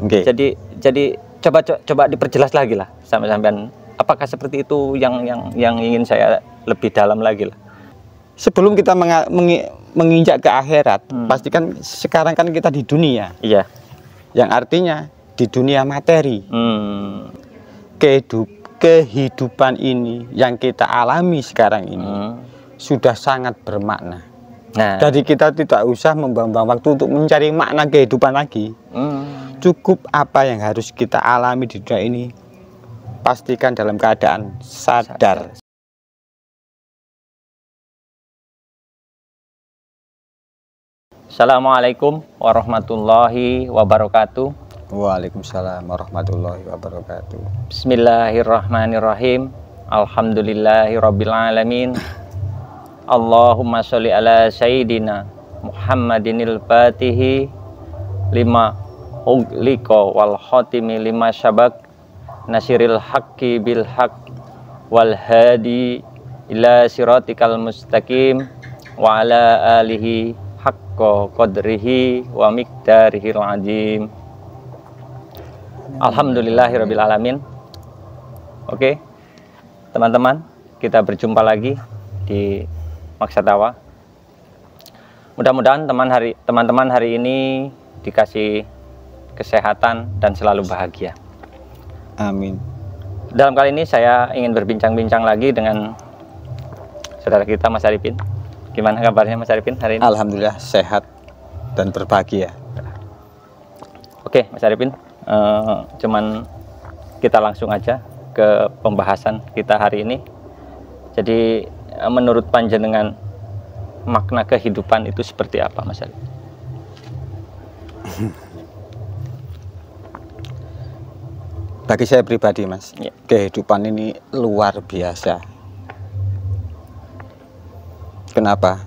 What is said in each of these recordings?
Okay. Jadi coba diperjelas lagi lah sampean. Apakah seperti itu yang ingin saya lebih dalam lagi lah. Sebelum kita menginjak ke akhirat, pastikan sekarang kan kita di dunia. Iya. Yang artinya di dunia materi. Kehidupan ini yang kita alami sekarang ini sudah sangat bermakna. Nah, jadi kita tidak usah membuang-buang waktu untuk mencari makna kehidupan lagi. Cukup apa yang harus kita alami di dunia ini, pastikan dalam keadaan sadar. Assalamualaikum warahmatullahi wabarakatuh. Waalaikumsalam warahmatullahi wabarakatuh. Bismillahirrahmanirrahim. Alhamdulillahirabbil alamin. Allahumma sholli ala sayyidina Muhammadinil Fatihi lima ughliqa wal khatimi lima syabak nasiril haqqi bil haqq wal hadi ila siratikal mustaqim wa ala alihi haqqa qadrihi wa miqdarihil azim. Alhamdulillahirabbil alamin. Oke, teman-teman, kita berjumpa lagi di Maksatawa. Mudah-mudahan teman-teman hari ini dikasih kesehatan dan selalu bahagia. Amin. Dalam kali ini saya ingin berbincang-bincang lagi dengan saudara kita Mas Arifin. Gimana kabarnya Mas Arifin hari ini? Alhamdulillah sehat dan berbahagia. Oke Mas Arifin, cuman kita langsung aja ke pembahasan kita hari ini. Jadi menurut panjenengan makna kehidupan itu seperti apa Mas Arifin? Bagi saya pribadi Mas, Ya. Kehidupan ini luar biasa. Kenapa?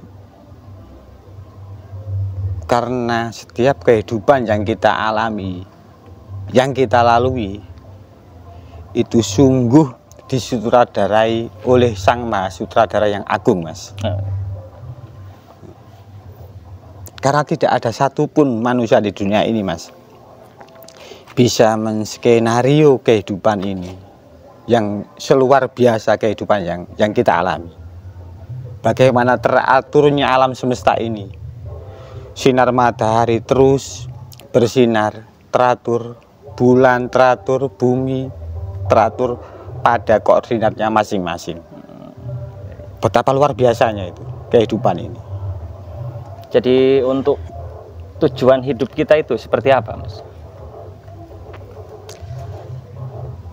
Karena setiap kehidupan yang kita alami, yang kita lalui, itu sungguh disutradarai oleh Sang Maha Sutradara yang agung Mas. Karena tidak ada satupun manusia di dunia ini Mas bisa menskenario kehidupan ini yang seluar biasa kehidupan yang kita alami. Bagaimana teraturnya alam semesta ini, sinar matahari terus bersinar, teratur, bulan teratur, bumi teratur pada koordinatnya masing-masing. Betapa luar biasanya itu kehidupan ini. Jadi untuk tujuan hidup kita itu seperti apa Mas?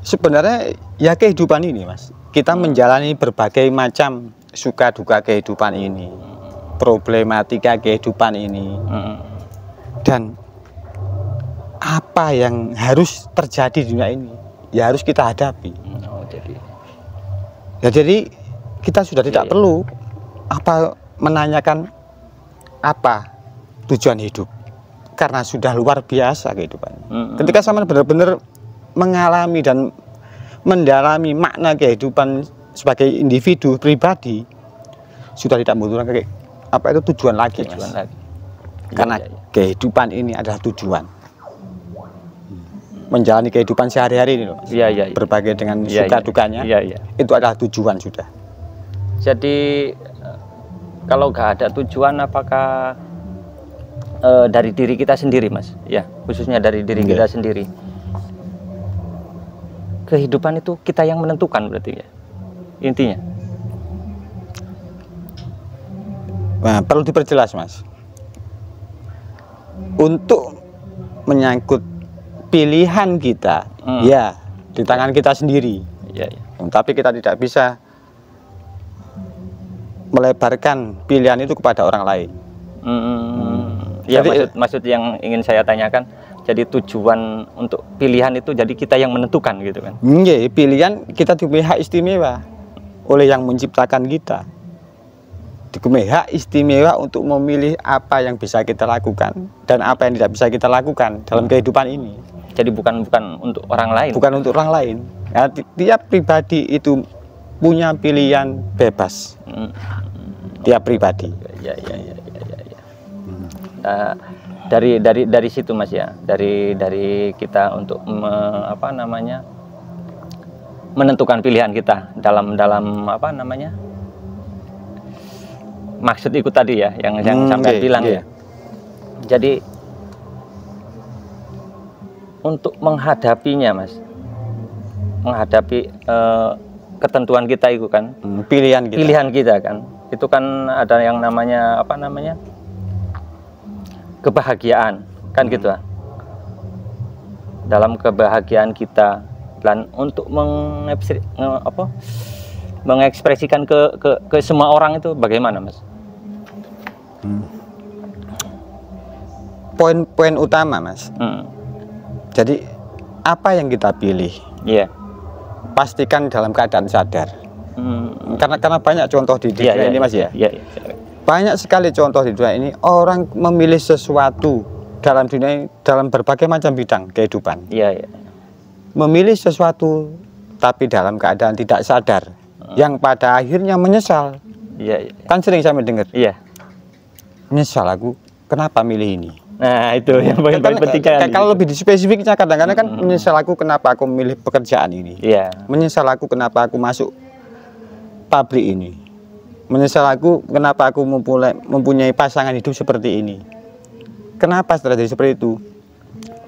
Sebenarnya ya kehidupan ini Mas, kita menjalani berbagai macam suka duka kehidupan ini, problematika kehidupan ini, dan apa yang harus terjadi di dunia ini ya harus kita hadapi. Jadi kita sudah tidak perlu menanyakan apa tujuan hidup, karena sudah luar biasa kehidupan. Ketika sama benar-benar mengalami dan mendalami makna kehidupan sebagai individu pribadi, sudah tidak membutuhkan apa itu tujuan lagi. Karena kehidupan ini adalah tujuan. Menjalani kehidupan sehari-hari ini loh. Berbagai dengan suka dukanya. Itu adalah tujuan sudah. Jadi kalau nggak ada tujuan, apakah dari diri kita sendiri Mas? Ya, khususnya dari diri kita sendiri. Kehidupan itu kita yang menentukan berarti ya, intinya. Nah, perlu diperjelas Mas. Untuk menyangkut pilihan kita, ya di tangan kita sendiri. Tapi kita tidak bisa melebarkan pilihan itu kepada orang lain. Ya, maksud yang ingin saya tanyakan, jadi tujuan untuk pilihan itu jadi kita yang menentukan gitu kan? Iya, pilihan kita diberi hak istimewa oleh yang menciptakan kita. Diberi hak istimewa untuk memilih apa yang bisa kita lakukan dan apa yang tidak bisa kita lakukan dalam kehidupan ini. Jadi bukan untuk orang lain. Bukan untuk orang lain. Ya, tiap pribadi itu punya pilihan bebas. Tiap pribadi. Nah, dari situ Mas ya, dari kita untuk menentukan pilihan kita dalam apa namanya, maksud ikut tadi ya, yang sampai bilang ya. Jadi untuk menghadapinya Mas, menghadapi ketentuan kita itu kan, pilihan kita kan, itu kan ada yang namanya apa namanya, kebahagiaan kan gitu ya. Dalam kebahagiaan kita dan untuk mengekspresikan ke semua orang itu bagaimana Mas? Poin utama Mas. Jadi apa yang kita pilih, pastikan dalam keadaan sadar. Karena banyak contoh di dunia ini Mas ya. Banyak sekali contoh di dunia ini orang memilih sesuatu dalam dunia ini, dalam berbagai macam bidang kehidupan. Memilih sesuatu tapi dalam keadaan tidak sadar, yang pada akhirnya menyesal. Kan sering saya mendengar. Menyesal aku kenapa milih ini. Nah itu yang paling penting kan. Kalau lebih spesifiknya kadang-kadang kan menyesal aku kenapa aku memilih pekerjaan ini. Menyesal aku kenapa aku masuk pabrik ini. Menyesal aku kenapa aku mempunyai pasangan hidup seperti ini. Kenapa terjadi seperti itu?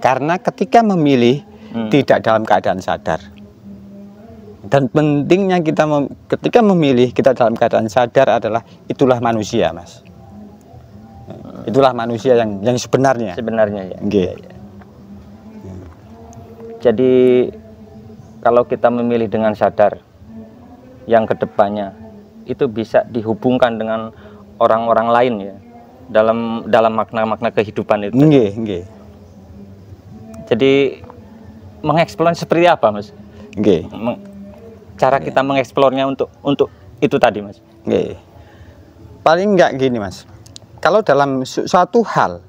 Karena ketika memilih tidak dalam keadaan sadar. Dan pentingnya kita ketika memilih kita dalam keadaan sadar adalah itulah manusia Mas. Itulah manusia yang sebenarnya. Jadi kalau kita memilih dengan sadar, yang kedepannya itu bisa dihubungkan dengan orang-orang lain ya, dalam makna-makna kehidupan itu. Jadi mengeksplor seperti apa Mas? Cara kita mengeksplornya untuk itu tadi Mas. Paling enggak gini Mas. Kalau dalam suatu hal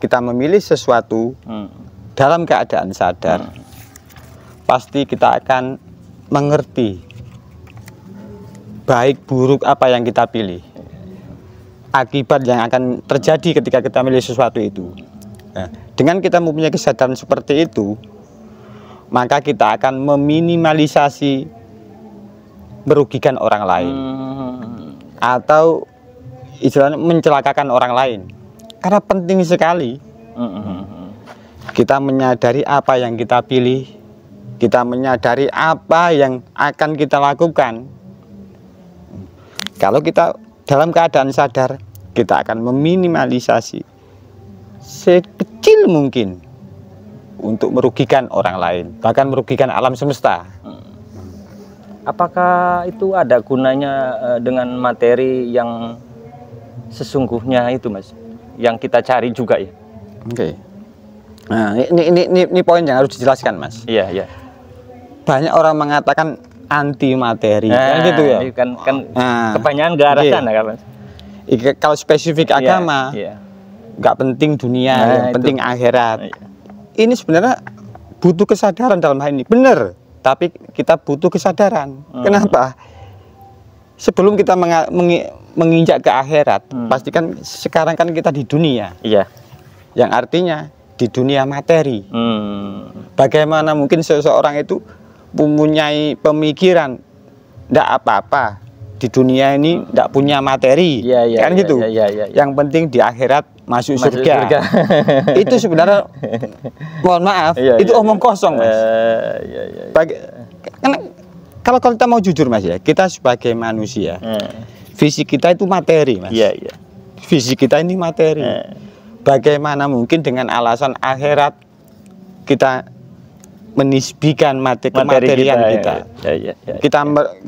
kita memilih sesuatu dalam keadaan sadar, pasti kita akan mengerti baik buruk apa yang kita pilih, akibat yang akan terjadi ketika kita memilih sesuatu itu. Nah, dengan kita mempunyai kesadaran seperti itu, maka kita akan meminimalisasi merugikan orang lain atau istilahnya mencelakakan orang lain. Karena penting sekali kita menyadari apa yang kita pilih, kita menyadari apa yang akan kita lakukan. Kalau kita dalam keadaan sadar, kita akan meminimalisasi sekecil mungkin untuk merugikan orang lain, bahkan merugikan alam semesta. Apakah itu ada gunanya dengan materi yang sesungguhnya itu Mas, yang kita cari juga ya? Nah ini poin yang harus dijelaskan Mas. Banyak orang mengatakan anti materi, gitu ya. Kan kebanyakan ke arah sana kan Mas. Kalau spesifik agama, nggak penting dunia, yang penting akhirat. Ini sebenarnya butuh kesadaran dalam hal ini, benar. Tapi kita butuh kesadaran. Kenapa? Sebelum kita menginjak ke akhirat, pastikan sekarang kan kita di dunia. Yang artinya di dunia materi. Bagaimana mungkin seseorang itu mempunyai pemikiran tidak apa-apa di dunia ini tidak punya materi, kan gitu. Yang penting di akhirat masuk surga. Itu sebenarnya mohon maaf, itu omong kosong Mas. Karena kalau kita mau jujur Mas ya, kita sebagai manusia, fisik kita itu materi Mas. Fisik kita ini materi. Bagaimana mungkin dengan alasan akhirat kita menisbikan kematerian kita.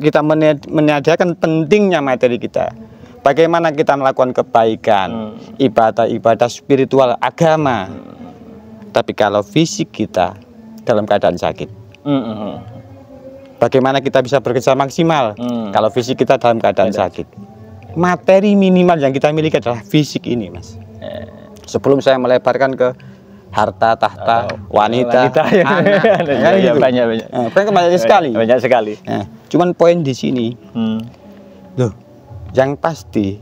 Kita menyediakan pentingnya materi kita. Bagaimana kita melakukan kebaikan, ibadah-ibadah spiritual agama. Tapi kalau fisik kita dalam keadaan sakit, bagaimana kita bisa bekerja maksimal kalau fisik kita dalam keadaan sakit? Materi minimal yang kita miliki adalah fisik ini Mas. Sebelum saya melebarkan ke harta, tahta, wanita, anak, gitu. Banyak sekali. Banyak sekali. Cuman poin di sini, loh, yang pasti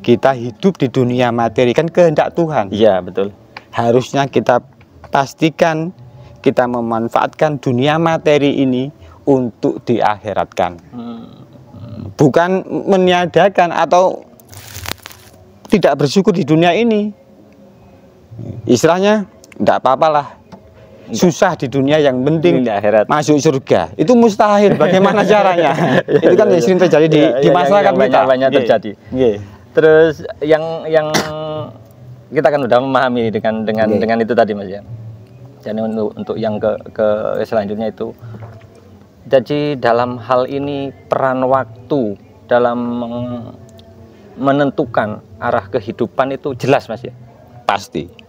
kita hidup di dunia materi kan kehendak Tuhan. Iya, betul. Harusnya kita pastikan kita memanfaatkan dunia materi ini untuk diakhiratkan. Bukan meniadakan atau tidak bersyukur di dunia ini. Istilahnya tidak apa-apalah, susah di dunia, yang penting di akhirat masuk surga. Itu mustahil, bagaimana caranya? Itu kan sering terjadi di masyarakat kita. Banyak terjadi. Terus yang kita kan udah memahami dengan itu tadi, Mas ya. Jadi untuk yang ke selanjutnya itu, jadi dalam hal ini peran waktu dalam menentukan arah kehidupan itu jelas, Mas ya. Pasti.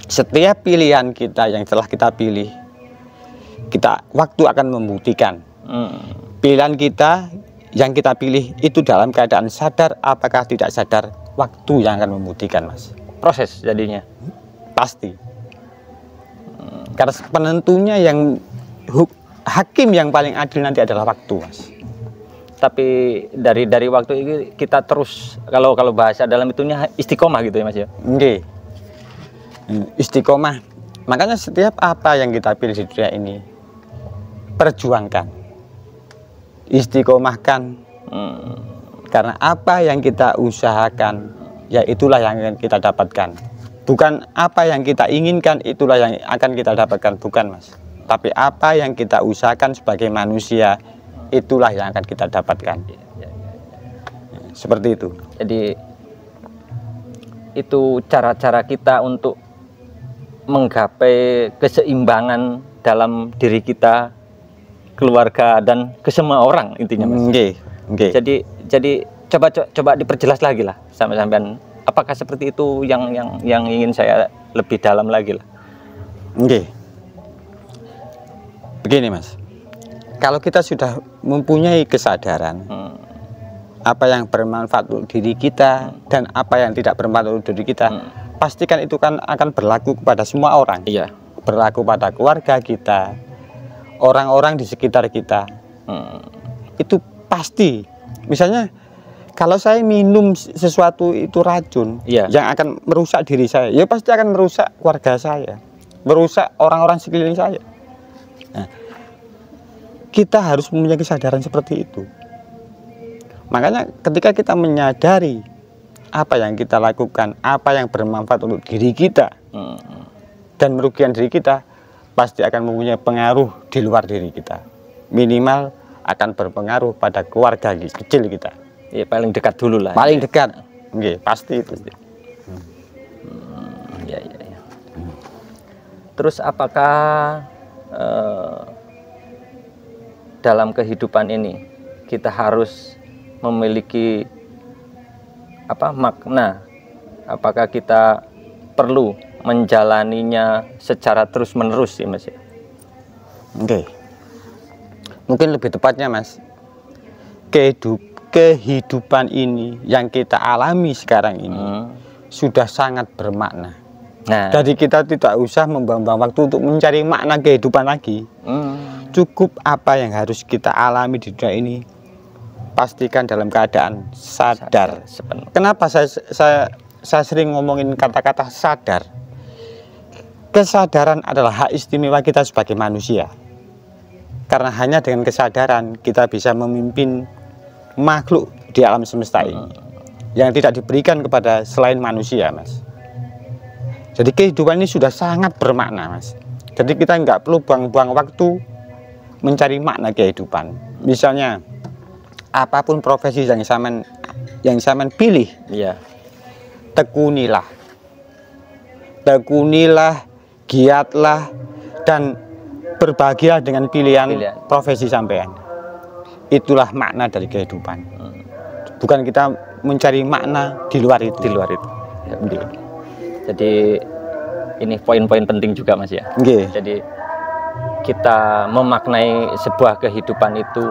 Setiap pilihan kita yang telah kita pilih, waktu akan membuktikan. Pilihan kita yang kita pilih itu dalam keadaan sadar apakah tidak sadar, waktu yang akan membuktikan, Mas. Proses jadinya. Pasti. Karena penentunya yang hakim yang paling adil nanti adalah waktu, Mas. Tapi dari waktu ini kita terus, kalau bahasa dalam itunya istiqomah gitu ya, Mas ya. Nggih. Istiqomah. Makanya setiap apa yang kita pilih di dunia ini, perjuangkan, istiqomahkan. Karena apa yang kita usahakan, ya itulah yang akan kita dapatkan. Bukan apa yang kita inginkan itulah yang akan kita dapatkan, bukan, Mas. Tapi apa yang kita usahakan sebagai manusia, itulah yang akan kita dapatkan. Seperti itu. Jadi itu cara-cara kita untuk menggapai keseimbangan dalam diri kita, keluarga, dan ke semua orang intinya, Mas. Jadi coba diperjelas lagi lah sampai-sampai. Apakah seperti itu yang ingin saya lebih dalam lagi lah? Begini, Mas. Kalau kita sudah mempunyai kesadaran apa yang bermanfaat untuk diri kita dan apa yang tidak bermanfaat untuk diri kita, pastikan itu kan akan berlaku kepada semua orang. Iya. Berlaku pada keluarga kita, orang-orang di sekitar kita. Itu pasti. Misalnya, kalau saya minum sesuatu itu racun, yang akan merusak diri saya, ya pasti akan merusak keluarga saya, merusak orang-orang sekeliling saya. Nah, kita harus mempunyai kesadaran seperti itu. Makanya ketika kita menyadari apa yang kita lakukan, apa yang bermanfaat untuk diri kita dan merugikan diri kita, pasti akan mempunyai pengaruh di luar diri kita. Minimal akan berpengaruh pada keluarga kecil kita. Ya, paling dekat dulu lah. Paling dekat. Pasti itu. Ya. Terus apakah dalam kehidupan ini kita harus memiliki makna? Apakah kita perlu menjalaninya secara terus-menerus sih, Mas? Mungkin lebih tepatnya, Mas, kehidupan ini yang kita alami sekarang ini sudah sangat bermakna. Jadi kita tidak usah membuang-buang waktu untuk mencari makna kehidupan lagi. Cukup apa yang harus kita alami di dunia ini, pastikan dalam keadaan sadar. Kenapa saya sering ngomongin kata-kata sadar? Kesadaran adalah hak istimewa kita sebagai manusia. Karena hanya dengan kesadaran kita bisa memimpin makhluk di alam semesta ini yang tidak diberikan kepada selain manusia, Mas. Jadi kehidupan ini sudah sangat bermakna, Mas. Jadi kita nggak perlu buang-buang waktu mencari makna kehidupan. Misalnya apapun profesi yang sampean pilih, tekunilah, giatlah, dan berbahagialah dengan pilihan profesi sampean. Itulah makna dari kehidupan. Bukan kita mencari makna di luar itu. Jadi ini poin-poin penting juga, Mas ya. Jadi kita memaknai sebuah kehidupan itu,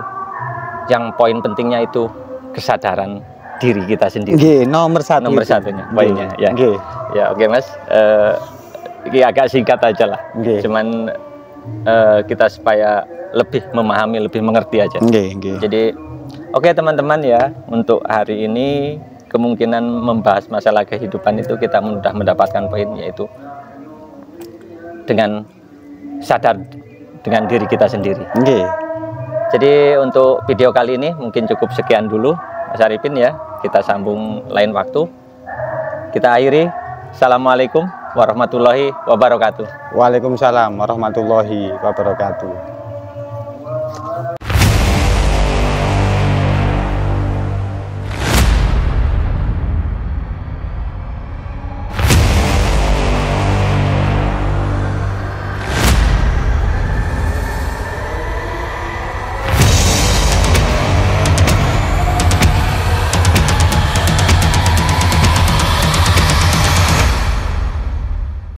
yang poin pentingnya itu kesadaran diri kita sendiri. Nomor satunya poinnya. Ya, oke, Mas. Ini agak singkat aja lah. Cuman kita supaya lebih memahami, lebih mengerti aja. Jadi oke teman-teman ya, untuk hari ini kemungkinan membahas masalah kehidupan itu kita mudah mendapatkan poin, yaitu dengan sadar dengan diri kita sendiri. Nggih. Jadi untuk video kali ini mungkin cukup sekian dulu Mas Arifin ya. Kita sambung lain waktu. Kita akhiri. Assalamualaikum warahmatullahi wabarakatuh. Waalaikumsalam warahmatullahi wabarakatuh.